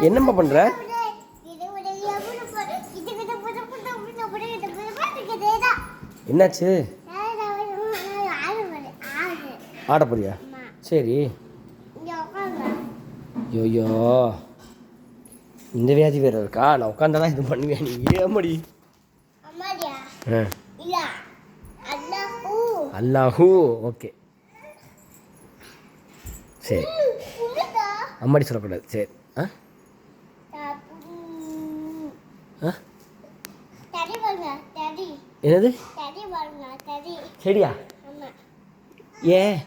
என்னம்மா பண்ற? என்னாச்சு? ஆட போறியா? சரி. ஐயோ, இந்த வியாதி வேற இருக்கா? நான் உட்காந்தாதான் இது பண்ணுவேன். நீ ஏமாடி. அல்லாஹூ. ஓகே சரி. அம்மாடி சொல்லக்கூடாது. சரி. ஆ ஆ என்னது? செடியா? ஏன்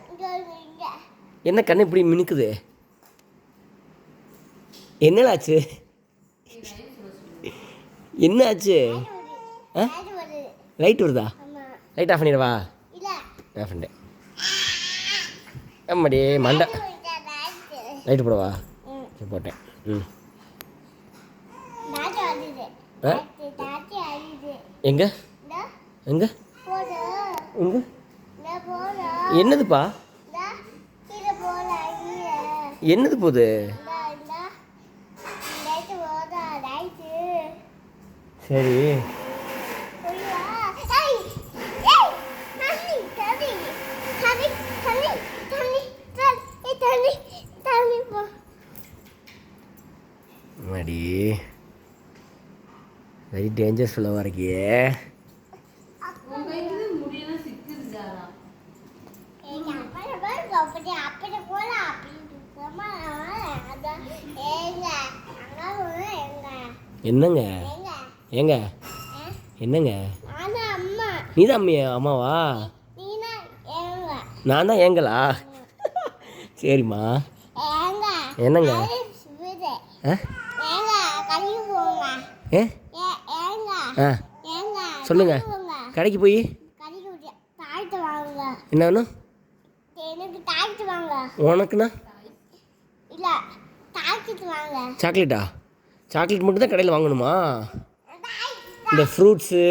என்ன கண்ணு இப்படி மினுக்குது? என்னடாச்சு? என்ன ஆச்சு? ஆ லைட் வருதா? லைட் ஆஃப் பண்ணிடவா? ஆஃப் பண்ணிட்டேன். அம்மாடி மண்டை. லைட்டு போடவா? சரி போட்டேன். ம் எங்க எங்க எங்க என்னதுப்பா? என்னது போகுது? சரி. மடி வெரி டேஞ்சரஸ் ஃப்ளோவாக இருக்கியே. என்னங்க ஏங்க என்னங்க? நீ தான் அம்மையா? அம்மாவா? நான் தான் ஏங்களா? சரிம்மா. என்னங்க? ஆ சொல்லுங்க. கடைக்கு போய் என்ன வேணும் உனக்குண்ணா? சாக்லேட்டா? சாக்லேட் மட்டும் தான் கடையில் வாங்கணுமா? இந்த ஃப்ரூட்ஸு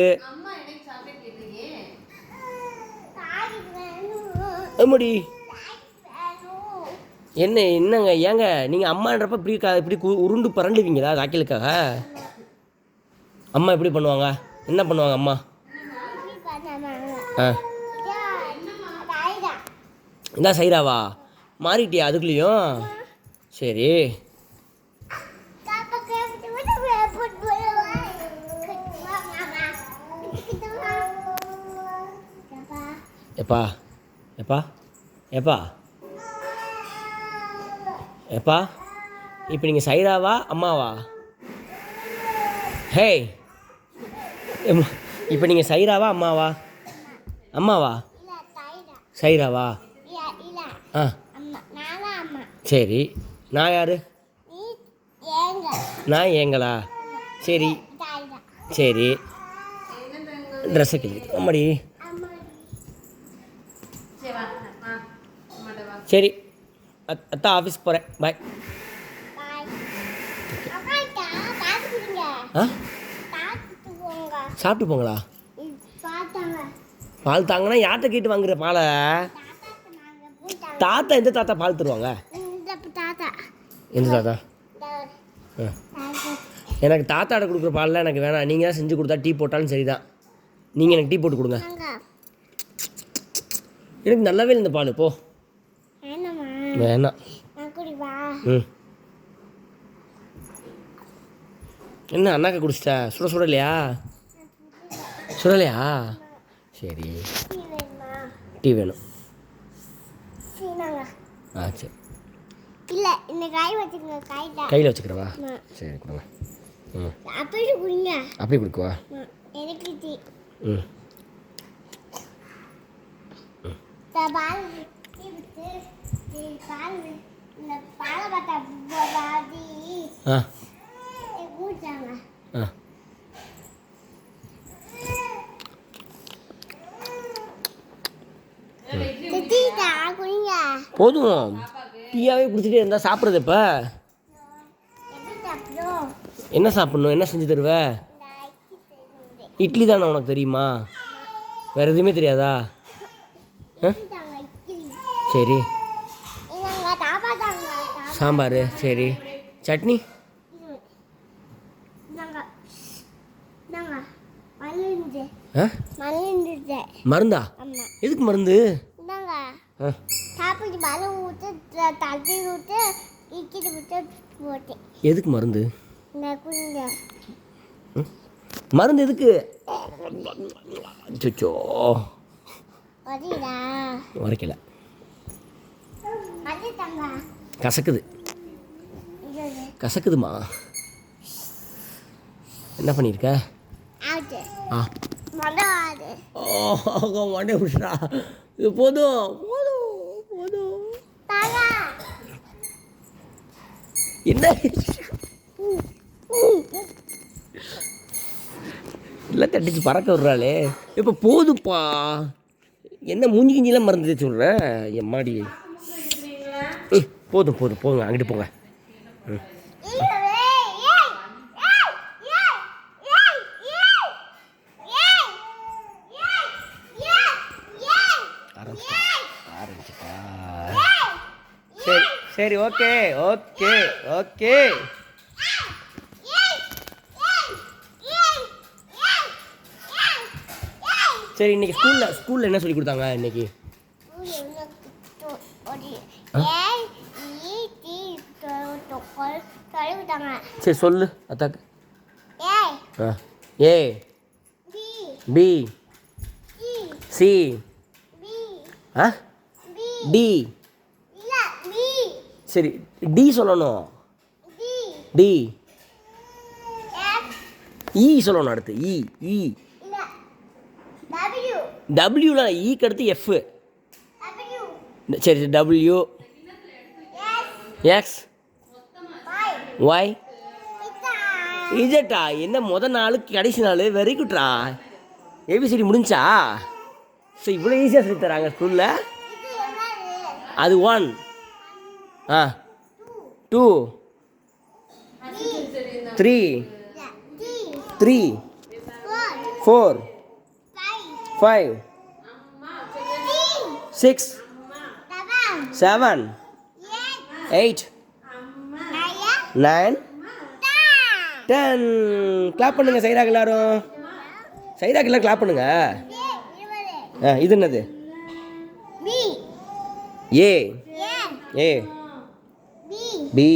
எம்மாடி என்னங்க ஏங்க நீங்கள் அம்மான்றப்ப இப்படி உருண்டு பரண்டுவீங்களா காய்ச்சலுக்காக? அம்மா எப்படி பண்ணுவாங்க? என்ன பண்ணுவாங்க அம்மா? ஆ இதான் சைராவா? மாறிட்டியா அதுக்குள்ளேயும்? சரி. எப்பா எப்பா எப்பா எப்பா இப்போ நீங்கள் சைராவா அம்மாவா? ஹே இப்போ நீங்கள் சைராவா அம்மாவா? அம்மாவா? சைராவா? ஆ சரி. நான் யார்? நான் ஏங்களா? சரி சரி. ட்ரெஸ்ஸை கிளி அம்மாடி. சரி அத்தா ஆஃபீஸ்க்கு போகிறேன். பாய். ஆ சாப்பிட்டு போங்களா? பால் தாங்கன்னா யார்கிட்ட கேட்டு வாங்குற பாலை? தாத்தா எந்த தாத்தா பால் தருவாங்க? எந்த தாத்தா? எனக்கு தாத்தாட்ட கொடுக்குற பால்லாம் எனக்கு வேணாம். நீங்கள் தான் செஞ்சு கொடுத்தா டீ போட்டாலும் சரி தான். நீங்கள் எனக்கு டீ போட்டு கொடுங்க. எனக்கு நல்லாவே இல்லை இந்த பால். போ. வேணாம். ம் என்ன அண்ணாக்க குடிச்சிட்டா? சுடலையா? சுடலையா? சரி. டீ வேணும். ஆ சரி. கையில் வச்சுக்கிறவா? சரி கொடுங்க. ம் அப்படியே கொடுக்குவா? ம் ஆ ஆ போதும். டீயாவே குடிச்சிட்டே இருந்தால் சாப்பிட்றது இப்போ என்ன சாப்பிட்ணும்? என்ன செஞ்சு தருவ? இட்லி தானே உனக்கு தெரியுமா? வேறு எதுவுமே தெரியாதா? சரி சாம்பார். சரி, சட்னி. ஆ, மருந்தா? எதுக்கு மருந்து? எதுக்கு மருந்து? மருந்து எதுக்கு? அச்சோ, உரைக்கல, கசக்குது. கசக்குதுமா. என்ன பண்ணியிருக்க? ஆ, மண்டே பிடிச்சா. இது போதும் போதும் போதும். என்ன இல்லை, தட்டிச்சு பறக்க விட்றாளே. இப்போ போதும்ப்பா. என்ன மூஞ்சி கிஞ்சிலாம் மறந்து சொல்கிறேன் எம்மாடி. போதும் போதும் போங்க, அங்கிட்டு போங்க. ஆரம்பிச்சுட்டா. சரி சரி, ஓகே ஓகே ஓகே. சரி, இன்னைக்கு ஸ்கூலில் என்ன சொல்லி கொடுத்தாங்க இன்னைக்கு? சரி சொல்லு அத்தாக்கு. ஏ, பி, சி, டி. சரி, டி சொல்லணும். டி, இ சொல்லணும். அடுத்து இ. இ, டபிள்யூல ஈக்கு அடுத்து எஃப். சரி, டபிள்யூ, எக்ஸ், ஒய், இஜெட்டா. என்ன முதல் நாள் கடைசி நாள்? வெரி குட்ரா. ஏபிசிடி முடிஞ்சா? சரி, இவ்வளோ ஈஸியாக சொல்லி தராங்க ஸ்கூலில். அது 1, 2, 3, 4, 5, 6, 7, 8, 9, 10. கிளாப் பண்ணுங்க சைராக் எல்லாரும். சைராக் எல்லாம் கிளாப் பண்ணுங்க. இது என்னது? A, A, B,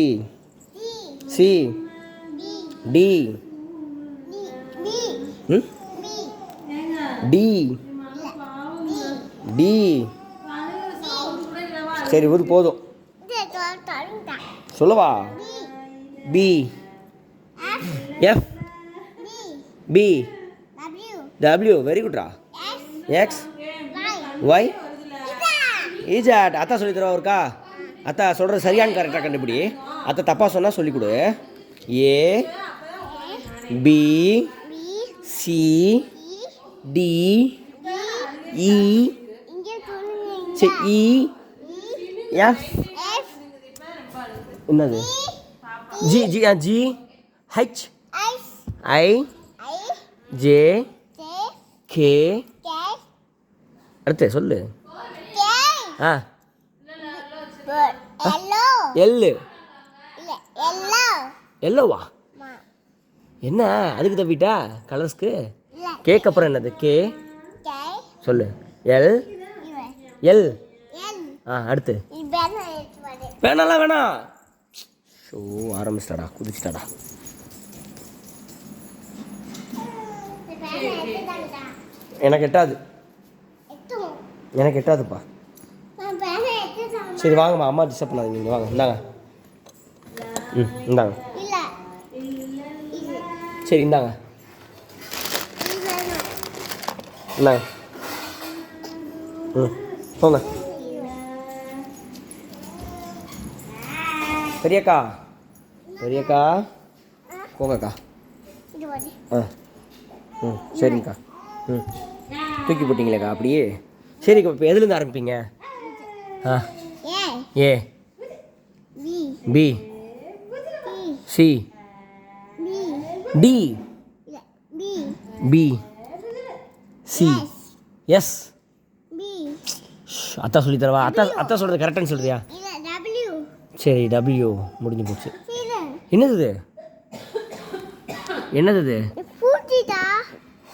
C, D, D, D. சரி, இது போதும். சொல்லவா? B, F, B, W. Very குட்ரா. X, Y, Z. அத்தா சொல்லி தருவா ஒருக்கா. அத்தா சொல்கிறது சரியான கரெக்டாக கண்டுபிடி. அத்தை தப்பாக சொன்னால் சொல்லிக் கொடு. ஏ, பி, சி, டி, இ, இ, எஃப். என்னது? G, G, G, H, I, J, K. அடுத்து சொல்லு. எல்லு. எல்லோவா? என்ன அதுக்கு தப்பிட்டா கலர்ஸ்க்கு? கேக்கு அப்புறம் என்னது? கே சொல்லு. L, L. அடுத்து வேணாலாம் வேணாம். ஷோ, ஆரம்பிச்சிட்டாடா, குதிச்சிட்டாடா. எனக்கு எட்டாது, எனக்கு எட்டாதுப்பா. சரி வாங்கம்மா, அம்மா டிஸ்டர்ப் பண்ணாதீங்க. நீங்கள் வாங்க, இந்தாங்க. இந்தாங்க. சரி இந்தாங்க, இந்தாங்க. போங்க. பெரியக்கா, பெரியக்கா போங்கக்கா. சரிங்கக்கா. தூக்கி போட்டிங்களேக்கா அப்படியே. சரிக்கா, இப்போ எதுலேருந்து ஆரம்பிப்பீங்க? A, B, C, D, B, C, S. அத்தா சொல்லி தரவா? அத்தா சொல்கிறது கரெக்டானு சொல்கிறியா? சரி டபிள்யூ முடிஞ்சு போச்சு. என்னது இது? என்னது இது?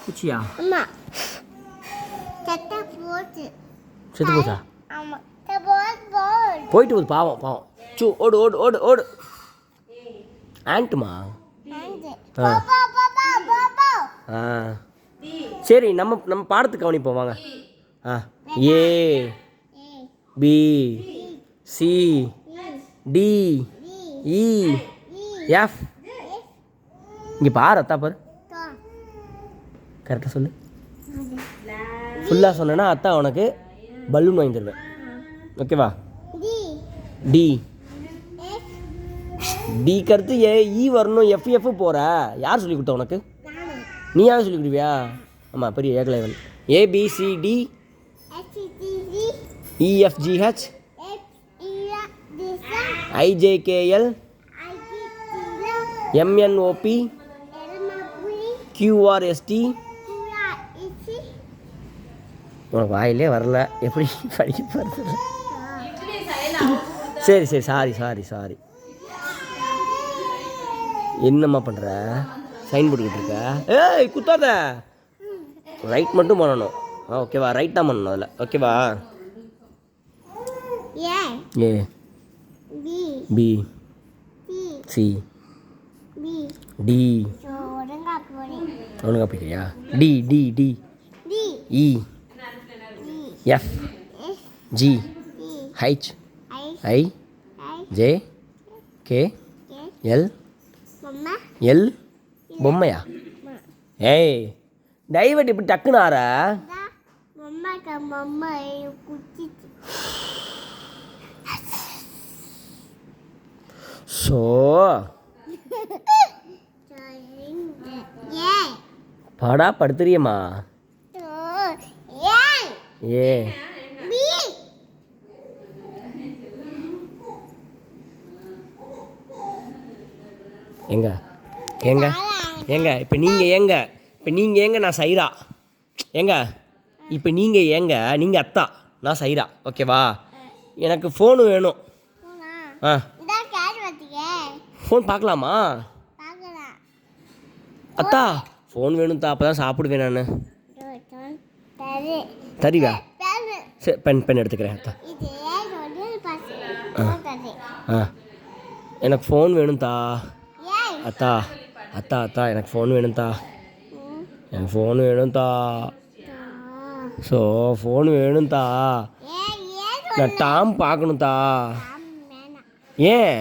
பூச்சியா? செத்து போச்சா? போயிட்டு போகுது, பாவம் பாவம். ஓடு ஓடு ஓடு ஓடு. ஆண்ட்டுமா? ஆ சரி, நம்ம பாடத்துக்கு கவனிப்போம் வாங்க. A B C D E F. இங்கே பாரு அத்தா பாரு, கரெக்டாக சொல்லு. ஃபுல்லாக சொன்னேன்னா அத்தா உனக்கு பலூன் வாங்கி தருவேன், ஓகேவா? டி டிக்கு அடுத்து இ வரணும். எஃப் போகிற யார் சொல்லி கொடுத்தா உனக்கு? நீயாவே சொல்லி கொடுவியா? ஆமாம், பெரிய ஏகலைவன். A B C D E F G H I J K L M N O P Q R S T. உனக்கு வாயிலே வரல, எப்படி படிக்க போகிறது? சரி சரி, சாரி. என்னம்மா பண்ணுற? சைன் போட்டுக்கிட்டு இருக்க? ஏய் குத்தாத, ரைட் மட்டும் பண்ணணும், ஓகேவா? ரைட் தான் பண்ணணும் அதில், ஓகேவா? A B C D. ஒழுங்கா போய்க்கிறியா? D D D E F G H I J K L L. பொம்மையா? ஏய் டைவர்ட் இப்படி டக்குன்னு ஆற. ஸோ படா படுத்துறியம்மா? ஏ எங்க ஏங்க ஏங்க இப்போ நீங்கள் ஏங்க நான் சைரா. ஏங்க இப்போ நீங்கள் ஏங்க, நீங்கள் அத்தா, நான் சைரா, ஓகேவா? எனக்கு ஃபோனு வேணும். ஃபோன் பார்க்கலாமா? அத்தா ஃபோன் வேணும்தா, அப்போ தான் சாப்பிடுவேன் நான். தருவா? சரி, பென் எடுத்துக்கிறேன் அத்தா. எனக்கு ஃபோன் வேணும்தா அத்தா. அத்தா எனக்கு ஃபோன் வேணும்தா. எனக்கு ஃபோன் வேணும்தா. ஸோ ஃபோன் வேணும்தா. நான் டாம் பார்க்கணும்தா. ஏன்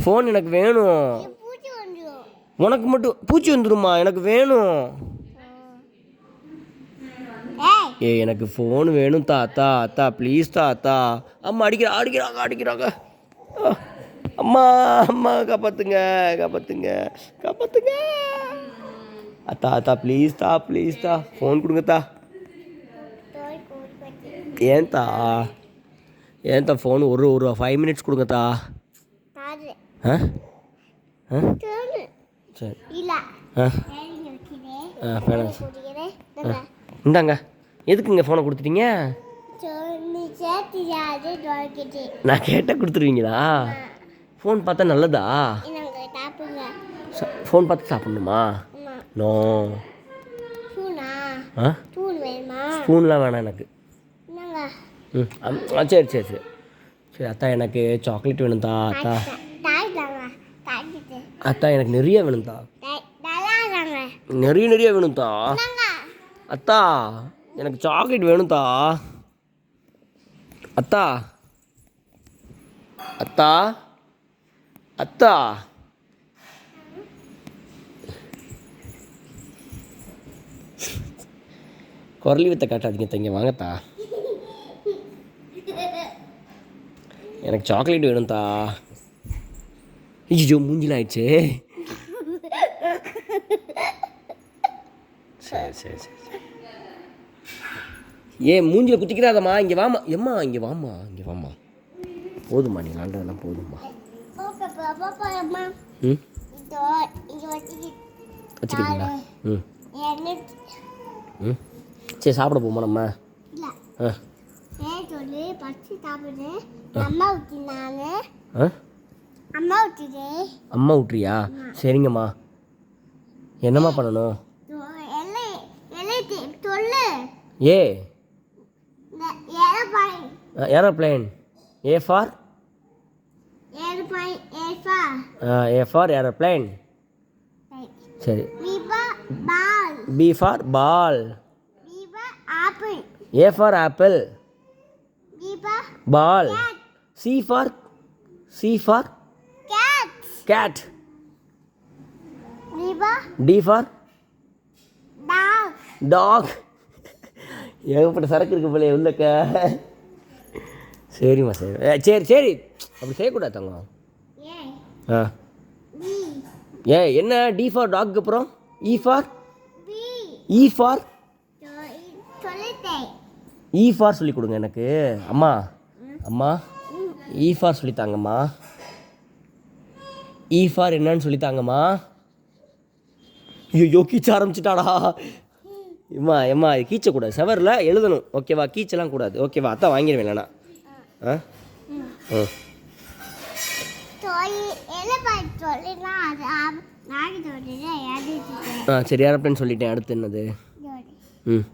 ஃபோன் எனக்கு வேணும்? உனக்கு மட்டும் பூச்சி வந்துடுமா? எனக்கு வேணும். எனக்கு ஃபோன் வேணும் அத்தா ப்ளீஸ் அத்தா. அம்மா அடிக்கிறாங்க. அம்மா காப்பாத்துங்க. அத்தா ப்ளீஸ் ஃபோன் கொடுங்கத்தா. ஏன்தா ஃபோன் ஒரு 5 மினிட்ஸ் கொடுங்கத்தா. சரி இந்தாங்க. எதுக்குங்க ஃபோனை கொடுத்துட்டீங்க? நான் கேட்டால் கொடுத்துருவீங்களா? ஃபோன் பார்த்தா நல்லதா? ஃபோன் பார்த்து சாப்பிட்ணுமா? நோ. ஸ்பூன்லாம் வேணாம் எனக்கு. சரி அத்தா, எனக்கு சாக்லேட் வேணும்தா அத்தா. அத்தா எனக்கு நிறைய வேணும்தா. நிறைய வேணும்தா அத்தா. எனக்கு சாக்லேட் வேணும்தா அத்தா. குரலி வித்த காட்டாதீங்க தங்க, வாங்கத்தா. எனக்கு சாக்லேட் வேணும்தா. ஐயோ மூஞ்சில் ஆயிடுச்சு. சரி ஏன் மூஞ்சில் குத்திக்கிறாதம்மா? இங்கே வாமா இங்கே வாமா. போதுமா, நீ விளாண்டதெல்லாம் போதுமா? வச்சுக்கிறீங்களா? சரி சாப்பிட போமா நம்ம. சொல்லு பச்சி சாப்பிடு அம்மா ஊத்தினானே ஆ அம்மா ஊத்திதே அம்மா விட்றியா சரிங்கம்மா என்னம்மா பண்ணணும் எல்லை எல்லை சொல்லு A aeroplane aeroplane A for aeroplane A for aeroplane சரி B B for ball for ball B for apple A for apple B for ball C for cat cat B for D for dog dog ஏகப்பட்ட சரக்கு இருக்கு போல உள்ளக்க சரிம்மா சரி சரி சரி அப்படி செய்யக்கூடாது தங்கம் ஏ ஆ பி என்ன டி ஃபார் டாக்கு அப்புறம் இ ஃபார் பி இ ஃபார் சொல்லிட்டேன் இ ஃபார் சொல்லி கொடுங்க எனக்கு அம்மா அம்மா இ ஃபார் சொல்லித்தாங்கம்மா இ ஃபார் என்னன்னு சொல்லித்தாங்கம்மா ஐயோ கீச்ச ஆரம்பிச்சிட்டாடா எம்மா இது கீச்சக்கூடாது செவரில் எழுதணும் ஓகேவா கீச்செல்லாம் கூடாது ஓகேவா அதான் வாங்கிடுவேன் இல்லைண்ணா ஆ ம் சொல்லினா அது நாடி சொல்லிட்டு ஆ சரி ஏரோப்ளேன் சொல்லிட்டேன் அடுத்து என்னது ம்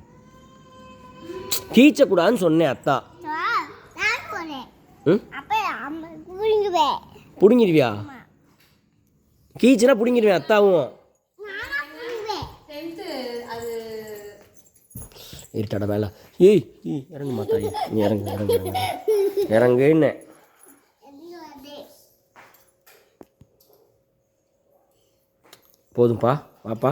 கீச்சக்கூடாதுன்னு சொன்னேன் அத்தா நான் போனேன் ம் அப்போ அம்மா புரிஞ்சுவேன் பிடுங்கிடுவியா கீச்சுனா பிடுங்கிடுவேன் அத்தாவும் நானா புரிஞ்சுவேன் இருட்டாட மேலே ஏய் இறங்கு மாத்தாடி நீ இறங்குன்னு போதும்ப்பா வாப்பா